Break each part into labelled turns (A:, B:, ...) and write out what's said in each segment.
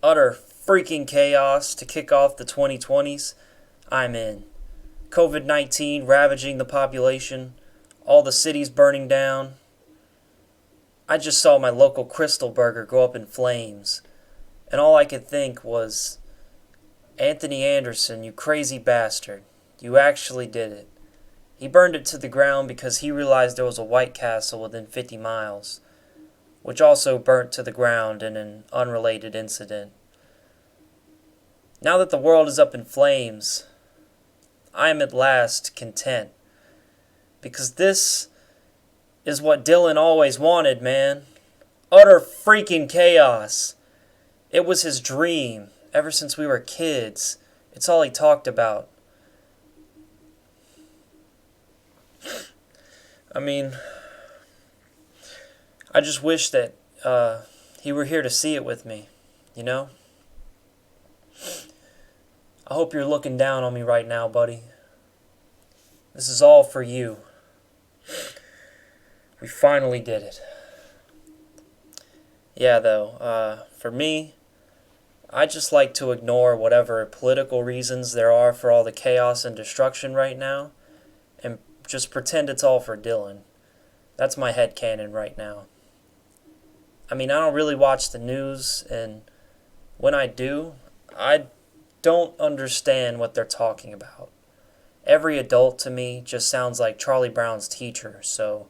A: utter freaking chaos to kick off the 2020s, I'm in. COVID-19 ravaging the population, all the cities burning down. I just saw my local Crystal Burger go up in flames, and all I could think was, Anthony Anderson, you crazy bastard, you actually did it. He burned it to the ground because he realized there was a White Castle within 50 miles, which also burnt to the ground in an unrelated incident. Now that the world is up in flames, I am at last content, because this is what Dillon always wanted, man. Utter freaking chaos. It was his dream ever since we were kids. It's all he talked about. I mean, I just wish that he were here to see it with me, you know? I hope you're looking down on me right now, buddy. This is all for you. We finally did it. Yeah, though, for me, I just like to ignore whatever political reasons there are for all the chaos and destruction right now, and just pretend it's all for Dillon. That's my headcanon right now. I mean, I don't really watch the news, and when I do, I don't understand what they're talking about. Every adult to me just sounds like Charlie Brown's teacher, so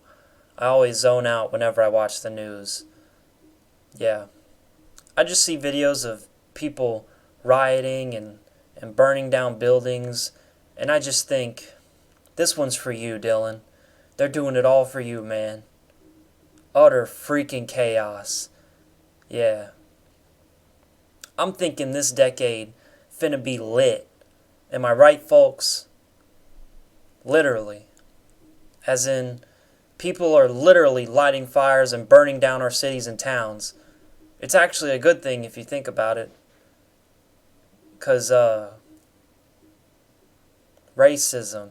A: I always zone out whenever I watch the news. Yeah. I just see videos of people rioting and burning down buildings, and I just think, this one's for you, Dillon. They're doing it all for you, man. Utter freaking chaos. Yeah. I'm thinking this decade finna be lit. Am I right, folks? Literally. As in, people are literally lighting fires and burning down our cities and towns. It's actually a good thing if you think about it. Because, racism,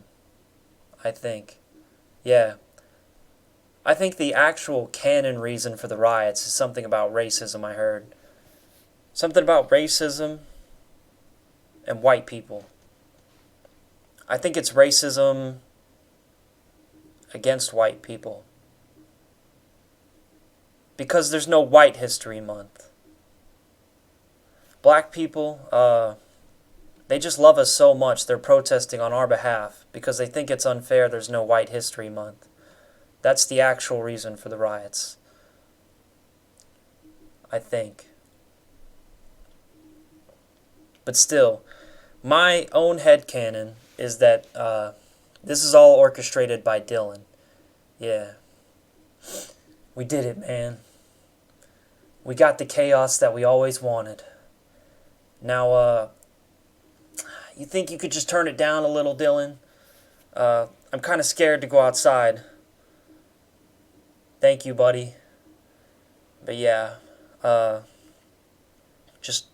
A: I think. Yeah. I think the actual canon reason for the riots is something about racism, I heard. Something about racism and white people. I think it's racism against white people. Because there's no White History Month. Black people, they just love us so much they're protesting on our behalf because they think it's unfair there's no White History Month. That's the actual reason for the riots. I think. But still, my own headcanon is that this is all orchestrated by Dillon. Yeah. We did it, man. We got the chaos that we always wanted. Now, you think you could just turn it down a little, Dillon? I'm kind of scared to go outside. Thank you, buddy. But yeah, just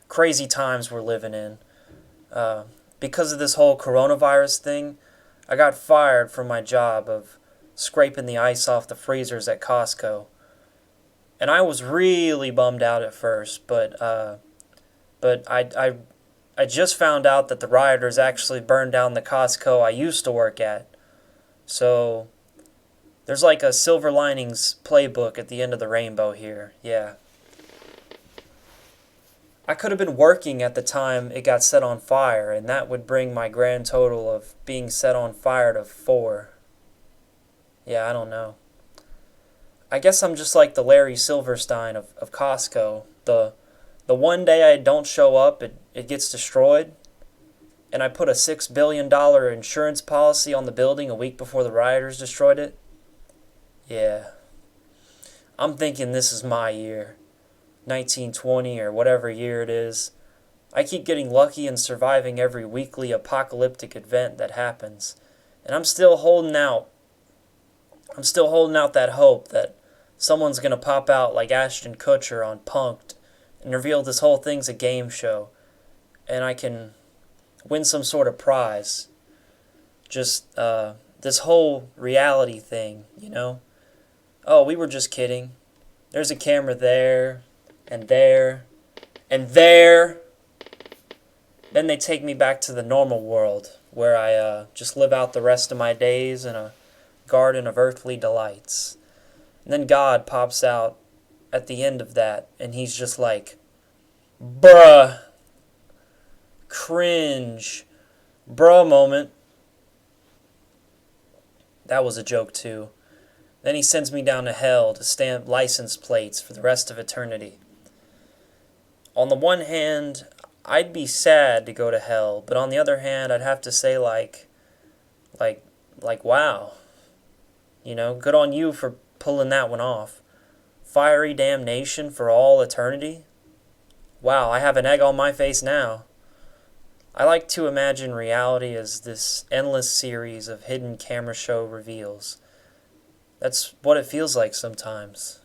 A: crazy times we're living in. Because of this whole coronavirus thing, I got fired from my job of scraping the ice off the freezers at Costco. And I was really bummed out at first, but I just found out that the rioters actually burned down the Costco I used to work at. So there's like a silver linings playbook at the end of the rainbow here. Yeah. I could have been working at the time it got set on fire, and that would bring my grand total of being set on fire to 4. Yeah, I don't know. I guess I'm just like the Larry Silverstein of Costco. The one day I don't show up, it gets destroyed, and I put a $6 billion insurance policy on the building a week before the rioters destroyed it. Yeah. I'm thinking this is my year. 1920 or whatever year it is. I keep getting lucky and surviving every weekly apocalyptic event that happens. And I'm still holding out. I'm still holding out that hope that someone's going to pop out like Ashton Kutcher on Punk'd and reveal this whole thing's a game show. And I can win some sort of prize. Just this whole reality thing, you know? Oh, we were just kidding. There's a camera there and there And then they take me back to the normal world, where I just live out the rest of my days in a garden of earthly delights. And then God pops out at the end of that, and he's just like, bruh, cringe, bruh moment. That was a joke too. Then he sends me down to hell to stamp license plates for the rest of eternity. On the one hand, I'd be sad to go to hell, but on the other hand, I'd have to say like, wow. Good on you for pulling that one off. Fiery damnation for all eternity? Wow, I have an egg on my face now. I like to imagine reality as this endless series of hidden camera show reveals. That's what it feels like sometimes.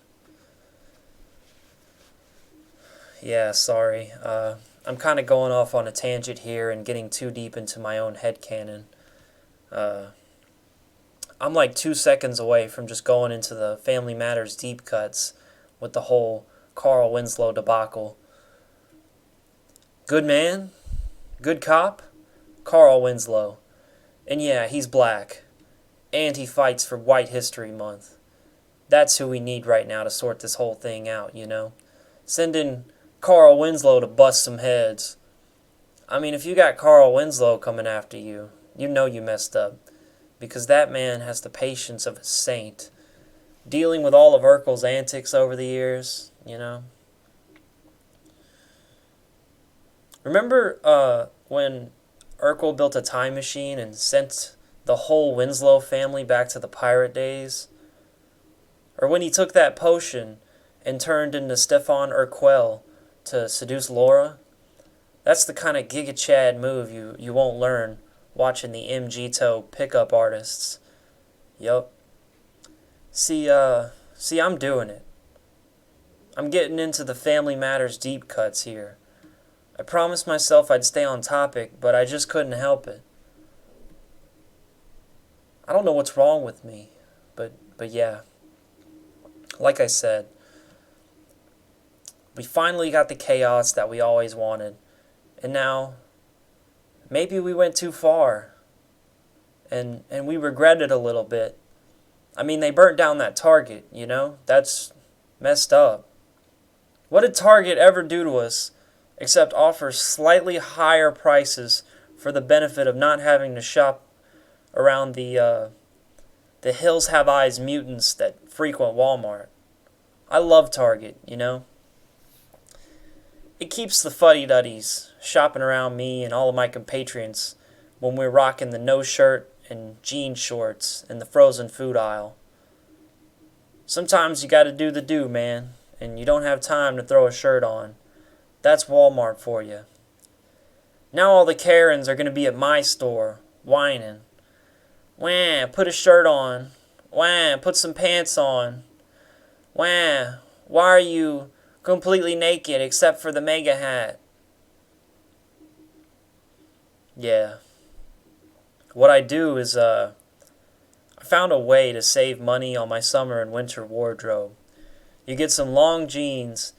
A: Yeah, sorry. I'm kind of going off on a tangent here and getting too deep into my own headcanon. I'm like 2 seconds away from just going into the Family Matters deep cuts with the whole Carl Winslow debacle. Good man? Good cop? Carl Winslow. And yeah, he's black. And he fights for White History Month. That's who we need right now to sort this whole thing out, Send in Carl Winslow to bust some heads. I mean, if you got Carl Winslow coming after you, you know you messed up. Because that man has the patience of a saint. Dealing with all of Urkel's antics over the years, Remember when Urkel built a time machine and sent the whole Winslow family back to the pirate days? Or when he took that potion and turned into Stefan Urquell to seduce Laura? That's the kind of Giga Chad move you won't learn watching the MGTOW pickup artists. Yup. See, I'm doing it. I'm getting into the Family Matters deep cuts here. I promised myself I'd stay on topic, but I just couldn't help it. I don't know what's wrong with me, but yeah. Like I said, we finally got the chaos that we always wanted. And now, maybe we went too far. And we regret it a little bit. I mean, they burnt down that Target, That's messed up. What did Target ever do to us except offer slightly higher prices for the benefit of not having to shop around the Hills Have Eyes mutants that frequent Walmart? I love Target, It keeps the fuddy-duddies shopping around me and all of my compatriots when we're rocking the no shirt and jean shorts in the frozen food aisle. Sometimes you gotta do the do, man, and you don't have time to throw a shirt on. That's Walmart for you. Now all the Karens are gonna be at my store, whining. Wah, put a shirt on. Wah, put some pants on. Wah, why are you completely naked except for the mega hat? Yeah. What I do is, I found a way to save money on my summer and winter wardrobe. You get some long jeans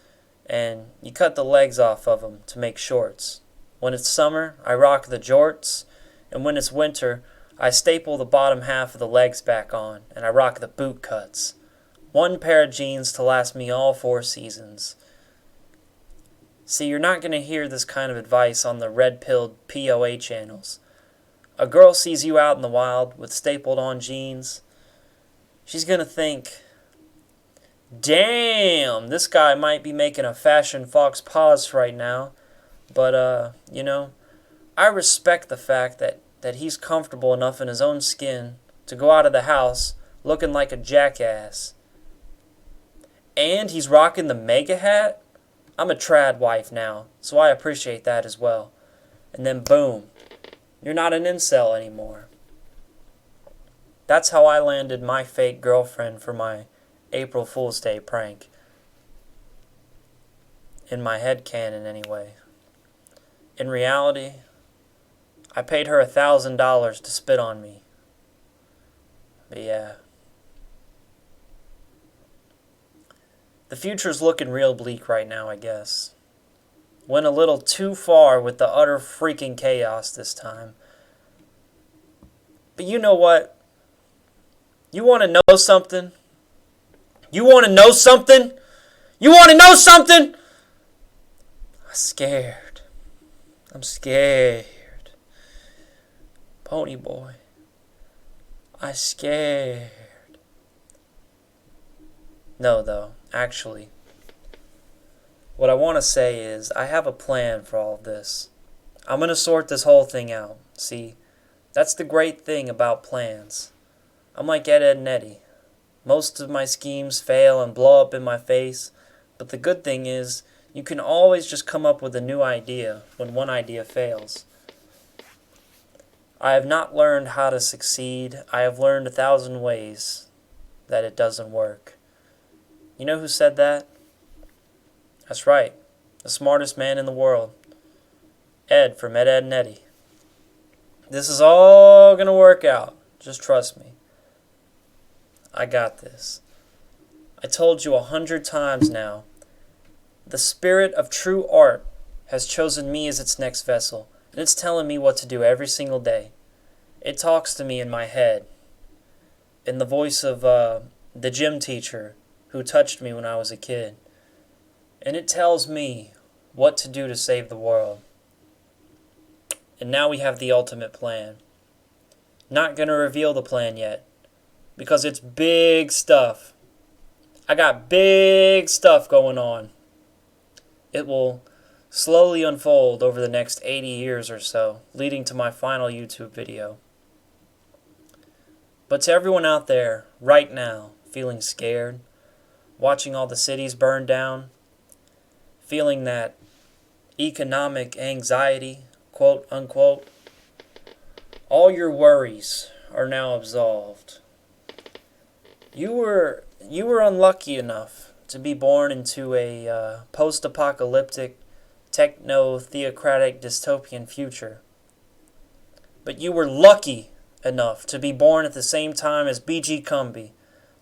A: and you cut the legs off of them to make shorts. When it's summer, I rock the jorts, and when it's winter, I staple the bottom half of the legs back on and I rock the boot cuts. One pair of jeans to last me all 4 seasons. See, you're not going to hear this kind of advice on the red-pilled POA channels. A girl sees you out in the wild with stapled-on jeans. She's going to think, damn, this guy might be making a fashion fox pause right now. But, I respect the fact that he's comfortable enough in his own skin to go out of the house looking like a jackass. And he's rocking the mega hat? I'm a trad wife now, so I appreciate that as well. And then boom, you're not an incel anymore. That's how I landed my fake girlfriend for my April Fool's Day prank. In my head canon, anyway. In reality, I paid her $1,000 to spit on me. But yeah. The future's looking real bleak right now, I guess. Went a little too far with the utter freaking chaos this time. But you know what? You want to know something? You want to know something? You want to know something? I'm scared. I'm scared. Pony boy. I'm scared. No, though. Actually, what I want to say is I have a plan for all of this. I'm going to sort this whole thing out. See, that's the great thing about plans. I'm like Ed, Edd, and Eddy. Most of my schemes fail and blow up in my face, but the good thing is you can always just come up with a new idea when one idea fails. I have not learned how to succeed. I have learned 1,000 ways that it doesn't work. You know who said that? That's right. The smartest man in the world. Ed from Ed, Edd, and Eddy. This is all going to work out. Just trust me. I got this. I told you 100 times now. The spirit of true art has chosen me as its next vessel, and it's telling me what to do every single day. It talks to me in my head, in the voice of the gym teacher who touched me when I was a kid. And it tells me what to do to save the world. And now we have the ultimate plan. Not going to reveal the plan yet, because it's big stuff. I got big stuff going on. It will slowly unfold over the next 80 years or so, leading to my final YouTube video. But to everyone out there, right now, feeling scared, watching all the cities burn down, feeling that economic anxiety, quote unquote, all your worries are now absolved. You were unlucky enough to be born into a post-apocalyptic, techno-theocratic dystopian future. But you were lucky enough to be born at the same time as B.G. Kumbi,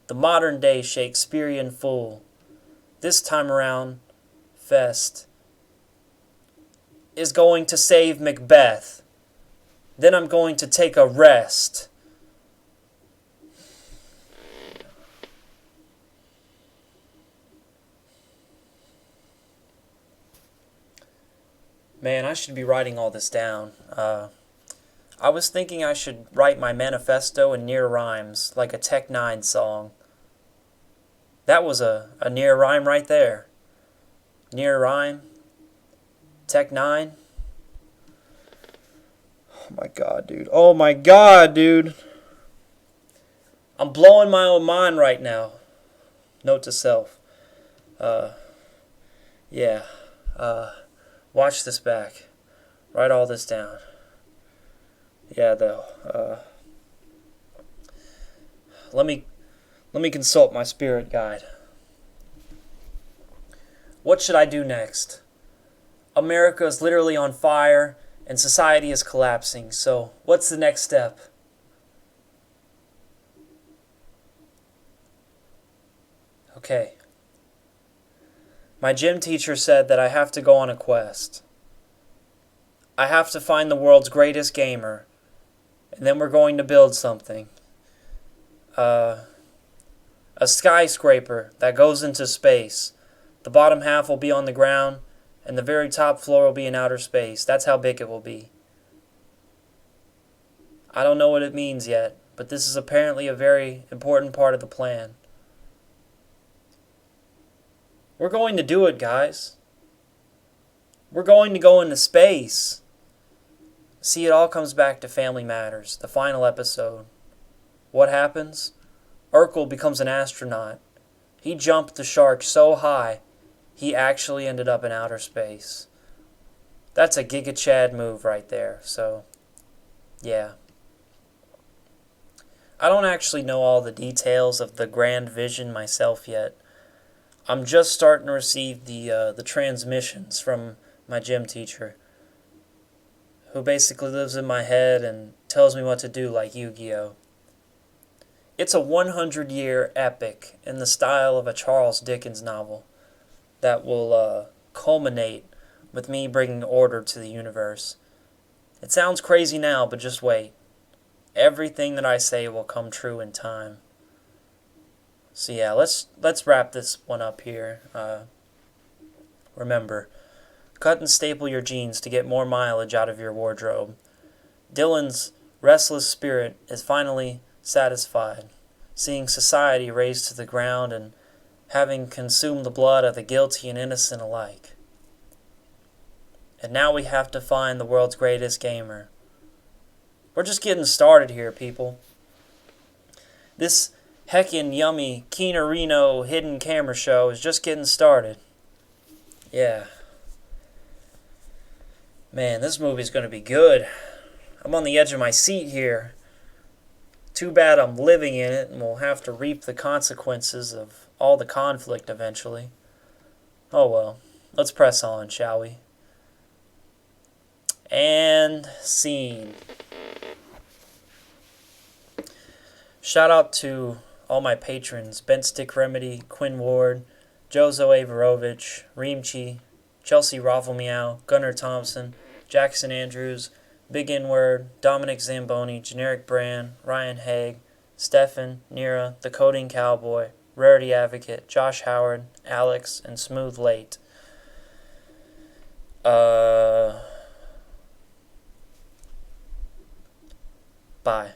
A: the modern-day Shakespearean fool. This time around, Fest is going to save Macbeth. Then I'm going to take a rest. Man, I should be writing all this down. I was thinking I should write my manifesto in near rhymes, like a Tech 9 song. That was a near rhyme right there. Near rhyme. Tech 9. Oh my god, dude. Oh my god, dude. I'm blowing my own mind right now. Note to self. Yeah. Watch this back. Write all this down. Yeah, though. Let me consult my spirit guide. What should I do next? America is literally on fire and society is collapsing. So, what's the next step? Okay. My gym teacher said that I have to go on a quest. I have to find the world's greatest gamer, and then we're going to build something. A skyscraper that goes into space. The bottom half will be on the ground, and the very top floor will be in outer space. That's how big it will be. I don't know what it means yet, but this is apparently a very important part of the plan. We're going to do it, guys. We're going to go into space. See, it all comes back to Family Matters, the final episode. What happens? Urkel becomes an astronaut. He jumped the shark so high, he actually ended up in outer space. That's a Giga Chad move right there, so, yeah. I don't actually know all the details of the grand vision myself yet. I'm just starting to receive the transmissions from my gym teacher, who basically lives in my head and tells me what to do like Yu-Gi-Oh! It's a 100-year epic in the style of a Charles Dickens novel that will culminate with me bringing order to the universe. It sounds crazy now, but just wait. Everything that I say will come true in time. So yeah, let's wrap this one up here. Remember, cut and staple your jeans to get more mileage out of your wardrobe. Dillon's restless spirit is finally satisfied, seeing society razed to the ground and having consumed the blood of the guilty and innocent alike. And now we have to find the world's greatest gamer. We're just getting started here, people. This heckin' yummy Kino hidden camera show is just getting started. Yeah. Man, this movie's gonna be good. I'm on the edge of my seat here. Too bad I'm living in it and will have to reap the consequences of all the conflict eventually. Oh well, let's press on, shall we? And scene. Shout out to all my patrons: Bent Stick Remedy, Quinn Ward, Jozo Averovich, Reemchi, Chelsea Rafflemeow, Gunnar Thompson, Jackson Andrews, Big N-Word, Dominic Zamboni, Generic Brand, Ryan Haig, Stefan, Nira, The Coding Cowboy, Rarity Advocate, Josh Howard, Alex, and Smooth Late. Bye.